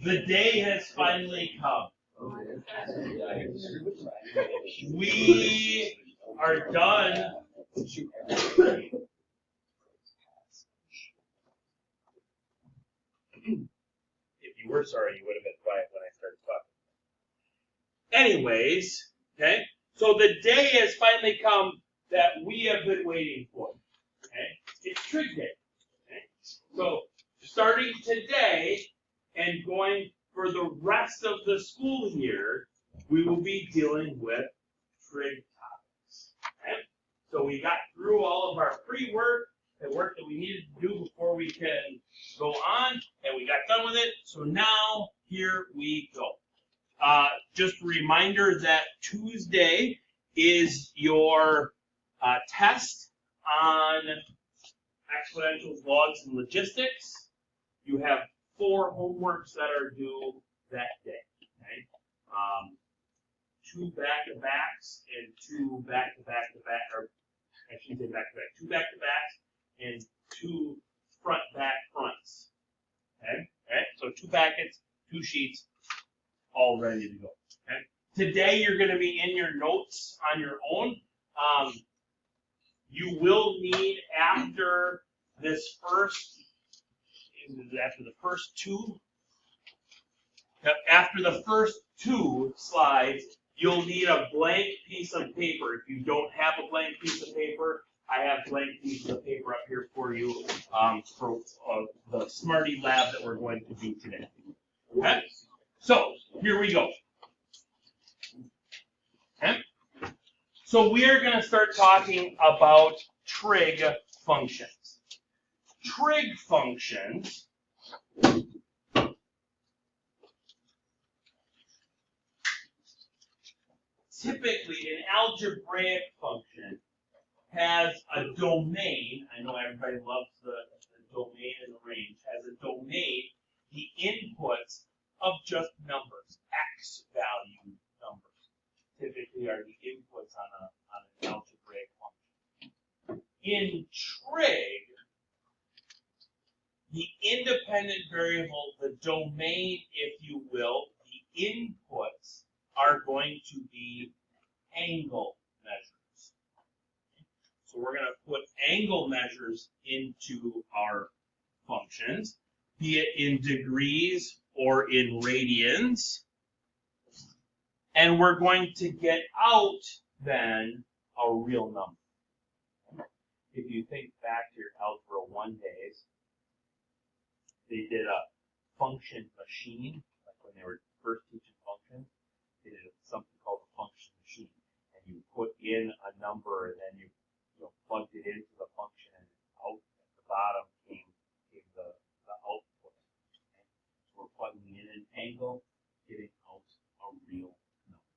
The day has finally come. We are done. If you were sorry, you would have been quiet when I started talking. Anyways, okay, so the day has finally come that we have been waiting for. Okay, it's Trig Day. Okay, so starting today and going for the rest of the school year, we will be dealing with trig topics. Okay? So we got through all of our pre-work, the work that we needed to do before we can go on, and we got done with it. So now, here we go. Just a reminder that Tuesday is your test on exponentials, logs, and logistics. You have 4 homeworks that are due that day. Okay? 2 back-to-backs and 2 back-to-back-to-back, or I shouldn't say back-to-back, 2 back-to-backs and 2 front-back fronts. Okay? All right? So 2 packets, 2 sheets, all ready to go. Okay? Today you're going to be in your notes on your own. You will need after the first 2 slides, you'll need a blank piece of paper. If you don't have a blank piece of paper, I have blank pieces of paper up here for you for the Smarties Lab that we're going to do today. Okay? So, here we go. Okay? So we are going to start talking about trig functions. Trig functions typically an algebraic function has a domain. I know everybody loves the domain and the range. Has a domain, the inputs of just numbers, x value numbers. Typically are the inputs on an algebraic function. In trig, the independent variable, the domain, if you will, the inputs are going to be angle measures. So we're going to put angle measures into our functions, be it in degrees or in radians. And we're going to get out, then, a real number. If you think back to your Algebra 1 days, they did a function machine, like when they were first teaching functions, they did something called a function machine. And you put in a number, and then you plugged it into the function, and out at the bottom came the output. Okay? So we're plugging in an angle, getting out a real number.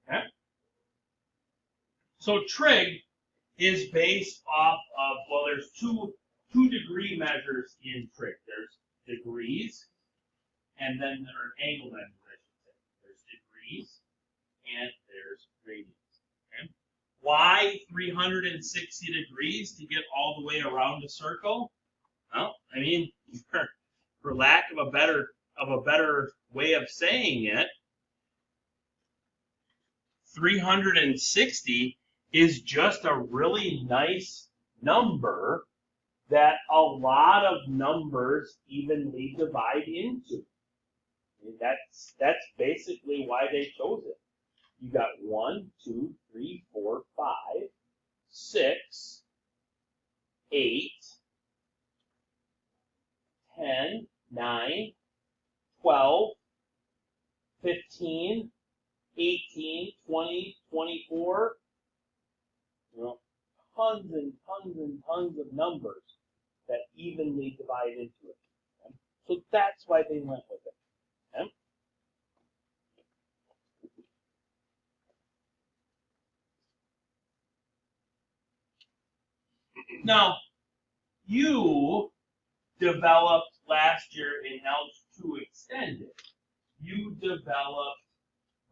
Okay? So trig is based off of, well, there's two degree measures in trig. There's degrees, and then there are angle measures, I should say. There's degrees, and there's radians. Okay? Why 360 degrees to get all the way around a circle? Well, I mean, for lack of a better way of saying it, 360 is just a really nice number that a lot of numbers evenly divide into. And that's basically why they chose it. You got 1, 2, 3, 4, 5, 6, 8, 10, 9, 12, 15, 18, 20, 24, tons and tons and tons of numbers that evenly divide into it. Okay? So that's why they went with it. Okay? Now, you developed last year in Algebra 2 Extended, you developed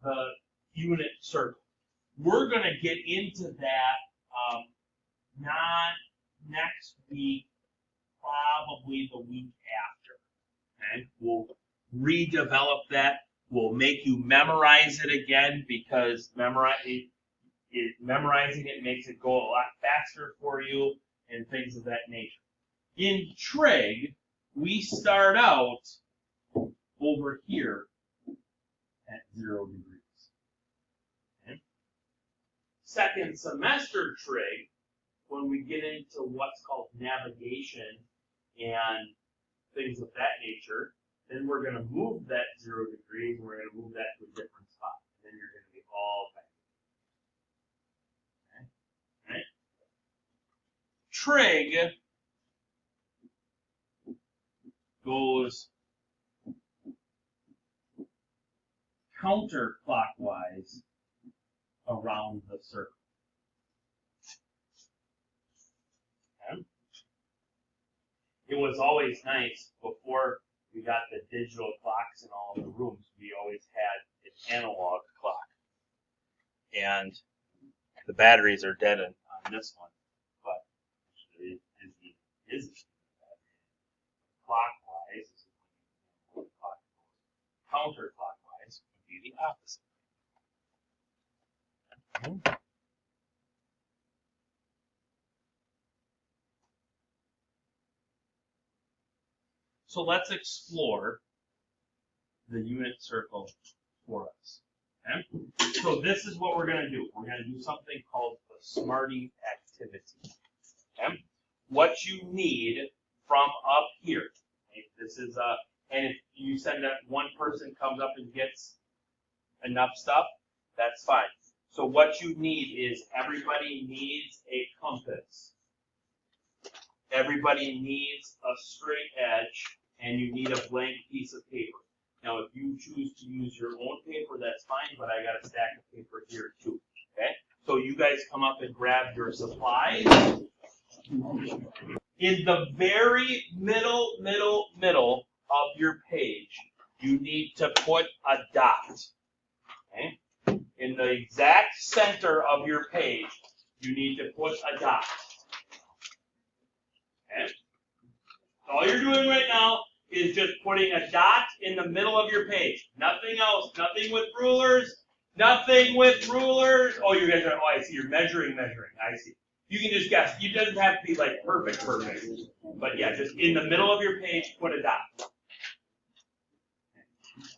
the unit circle. We're going to get into that not next week, probably the week after. Okay? We'll redevelop that. We'll make you memorize it again because memorizing it makes it go a lot faster for you and things of that nature. In trig, we start out over here at 0 degrees. Okay. Second semester trig, when we get into what's called navigation and things of that nature, then we're going to move that 0 degrees and we're going to move that to a different spot. And then you're going to be all back. Okay. Right? Trig goes counterclockwise around the circle. Okay. It was always nice before we got the digital clocks in all of the rooms. We always had an analog clock, and the batteries are dead on this one, but it is clockwise. Counterclockwise would be the opposite. Okay. So let's explore the unit circle for us. Okay? So this is what we're going to do. We're going to do something called the Smarties activity. Okay? What you need from up here. Okay? This is and if you send that one person comes up and gets enough stuff, that's fine. So what you need is everybody needs a compass. Everybody needs a straight edge, and you need a blank piece of paper. Now, if you choose to use your own paper, that's fine, but I got a stack of paper here too. Okay? So you guys come up and grab your supplies. In the very middle of your page, you need to put a dot. Okay? In the exact center of your page, you need to put a dot. Okay? All you're doing right now is just putting a dot in the middle of your page. Nothing else. Nothing with rulers. Nothing with rulers. Oh, you guys are, I see. You're measuring. I see. You can just guess. It doesn't have to be like perfect. But yeah, just in the middle of your page, put a dot.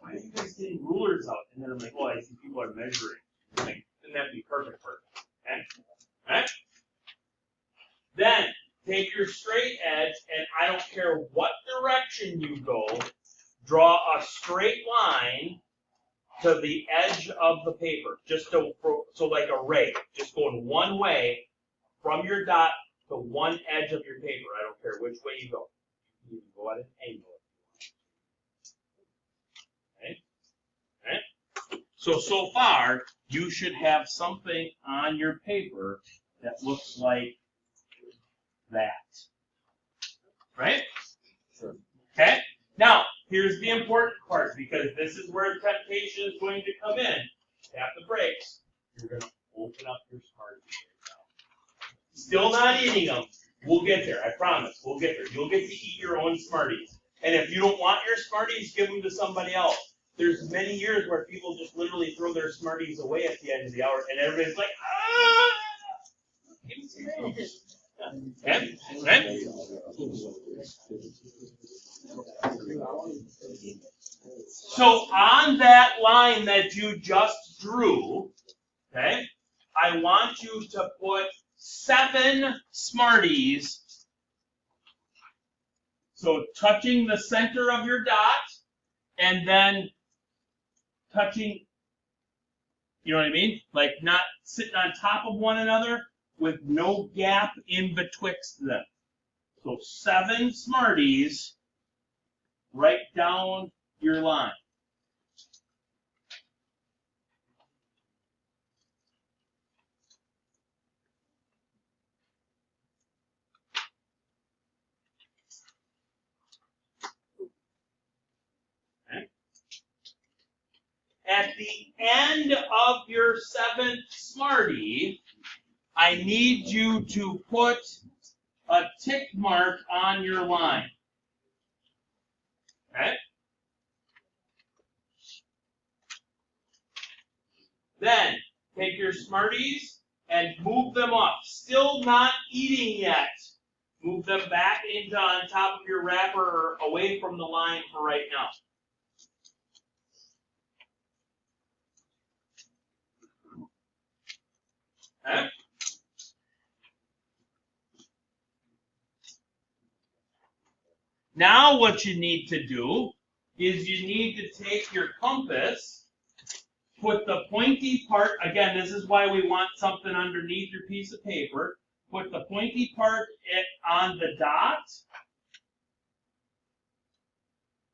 Why are you guys getting rulers out? And then I'm like, oh, I see people are measuring. Like, doesn't that be perfect? Okay? All right? Then, take your straight edge, and I don't care what direction you go, draw a straight line to the edge of the paper. Just so like a ray. Just going one way from your dot to one edge of your paper. I don't care which way you go. You can go at an angle. Okay? So far, you should have something on your paper that looks like that. Right? Sure. Okay? Now, here's the important part, because this is where temptation is going to come in. Tap the brakes. You're going to open up your Smarties right now. Still not eating them. We'll get there. I promise. We'll get there. You'll get to eat your own Smarties. And if you don't want your Smarties, give them to somebody else. There's many years where people just literally throw their Smarties away at the end of the hour, and everybody's like, ah! Give me some. Okay? Okay? So on that line that you just drew, okay, I want you to put 7 Smarties. So touching the center of your dot, and then touching, you know what I mean? Like not sitting on top of one another with no gap in betwixt them. So 7 Smarties right down your line. Okay. At the end of your 7th Smartie, I need you to put a tick mark on your line. Okay? take your Smarties and move them up. Still not eating yet. Move them back into on top of your wrapper or away from the line for right now. Okay. Now what you need to do is you need to take your compass, put the pointy part, again, this is why we want something underneath your piece of paper, put the pointy part on the dot,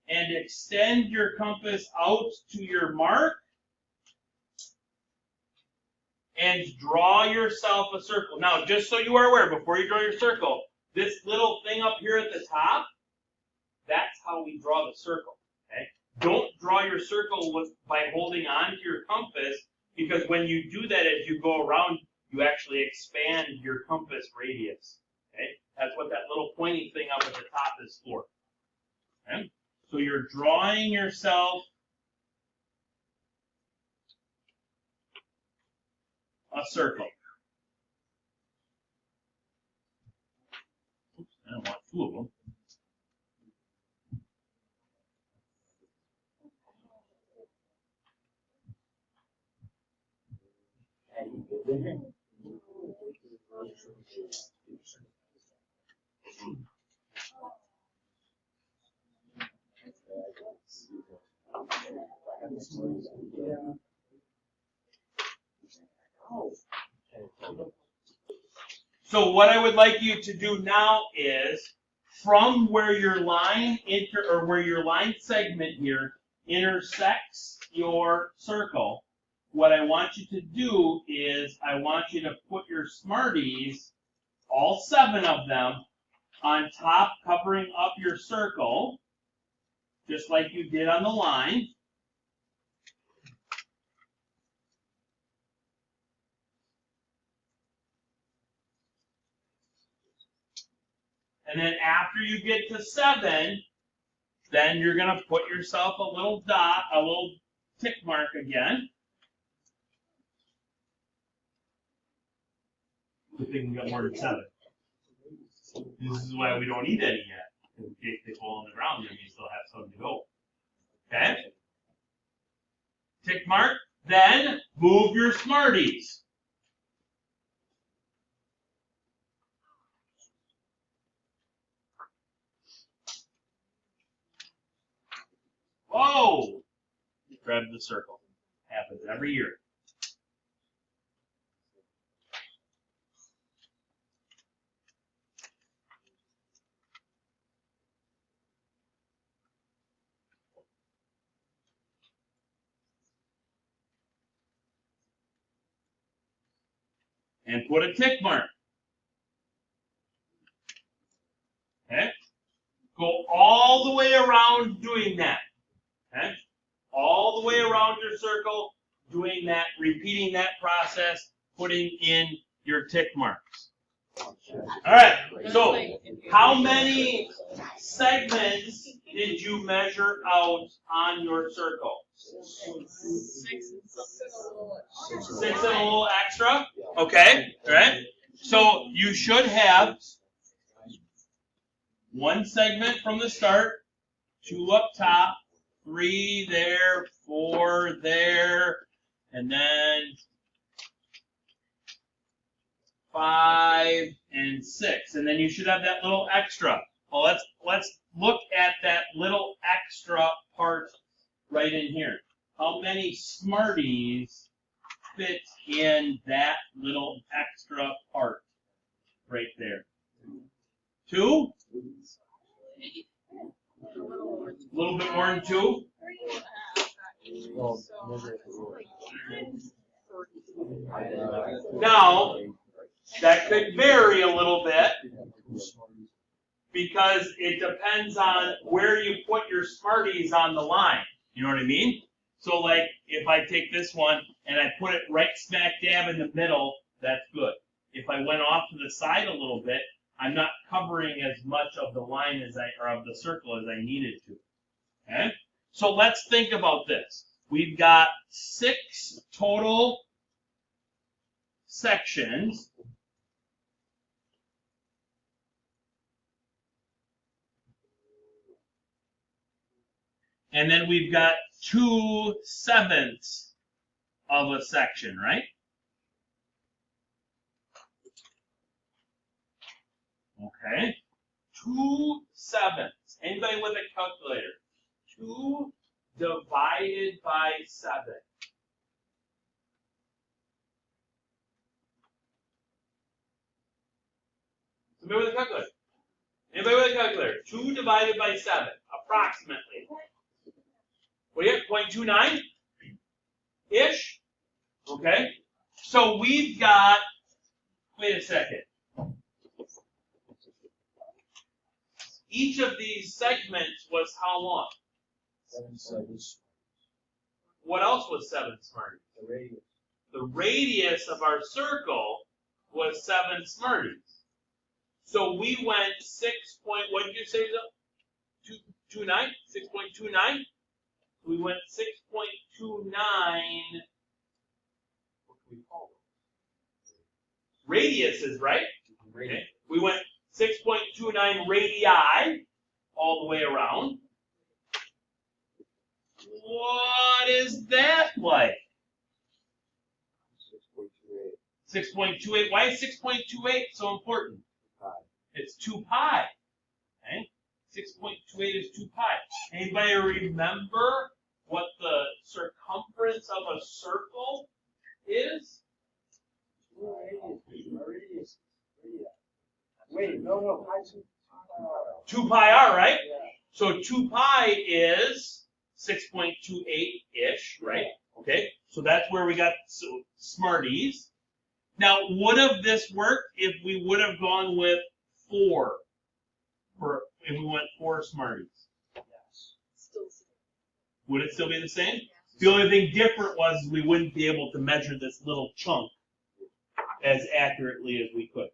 and extend your compass out to your mark, and draw yourself a circle. Now, just so you are aware, before you draw your circle, this little thing up here at the top, that's how we draw the circle. Okay? Don't draw your circle by holding on to your compass, because when you do that, as you go around, you actually expand your compass radius. Okay? That's what that little pointy thing up at the top is for. Okay? So you're drawing yourself a circle. Oops, I don't want two of them. So what I would like you to do now is, from where your line where your line segment here intersects your circle, what I want you to do is I want you to put your Smarties, all 7 of them, on top, covering up your circle, just like you did on the line. And then after you get to 7, then you're going to put yourself a little dot, a little tick mark again. Good thing we got more than 7. This is why we don't eat any yet. In case they fall on the ground, then you still have some to go. Okay? Tick mark. Then move your Smarties. Whoa! Grab the circle. Happens every year. And put a tick mark. Okay? Go all the way around doing that. Okay? All the way around your circle, doing that, repeating that process, putting in your tick marks. All right, so how many segments did you measure out on your circle? 6 and a little extra. Okay, all right. So you should have 1 segment from the start, 2 up top, 3 there, 4 there, and then 5 and 6, and then you should have that little extra. Well, let's look at that little extra part right in here. How many Smarties fit in that little extra part right there? 2? A little bit more than 2? Now, that could vary a little bit because it depends on where you put your Smarties on the line. You know what I mean? So like if I take this one and I put it right smack dab in the middle, that's good. If I went off to the side a little bit, I'm not covering as much of the line or of the circle as I needed to. Okay? So let's think about this. We've got 6 total sections. And then we've got 2/7 of a section, right? Okay. 2/7. Anybody with a calculator? 2 divided by 7. Somebody with a calculator? Anybody with a calculator? 2 divided by 7, approximately. What do you have? 0.29-ish? Okay. So we've got, wait a second. Each of these segments was how long? 7 seconds. What else was 7 Smarties? The radius. The radius of our circle was 7 Smarties. So we went what did you say, 2.29? 6.29? We went 6.29. What do we call those? Radiuses, right? Okay. We went 6.29 radii all the way around. What is that like? 6.28. 6.28. Why is 6.28 so important? Pi. It's 2 pi. Okay? 6.28 is 2 pi. Anybody remember what the circumference of a circle is? Radius. Wait, no. Pi 2 pi r, right? Yeah. So 2 pi is 6.28-ish, right? Okay, so that's where we got Smarties. Now, would have this worked if we would have gone with 4? If we went 4 Smarties? Yes. Would it still be the same? The only thing different was we wouldn't be able to measure this little chunk as accurately as we could.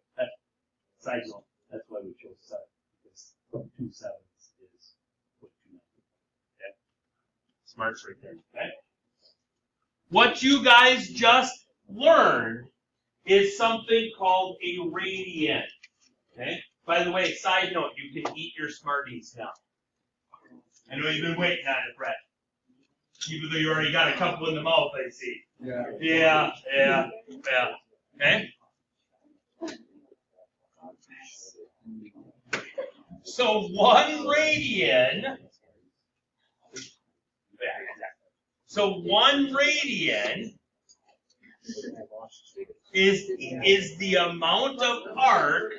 Side note, that's why we chose 7, because 2/7 is 0.29. Okay? Smarts right there. Okay? What you guys just learned is something called a radian. Okay? By the way, side note, you can eat your Smarties now. I know you've been waiting on it, Brett. Even though you already got a couple in the mouth, I see. Yeah. Yeah. Okay? So 1 radian. So 1 radian is the amount of arc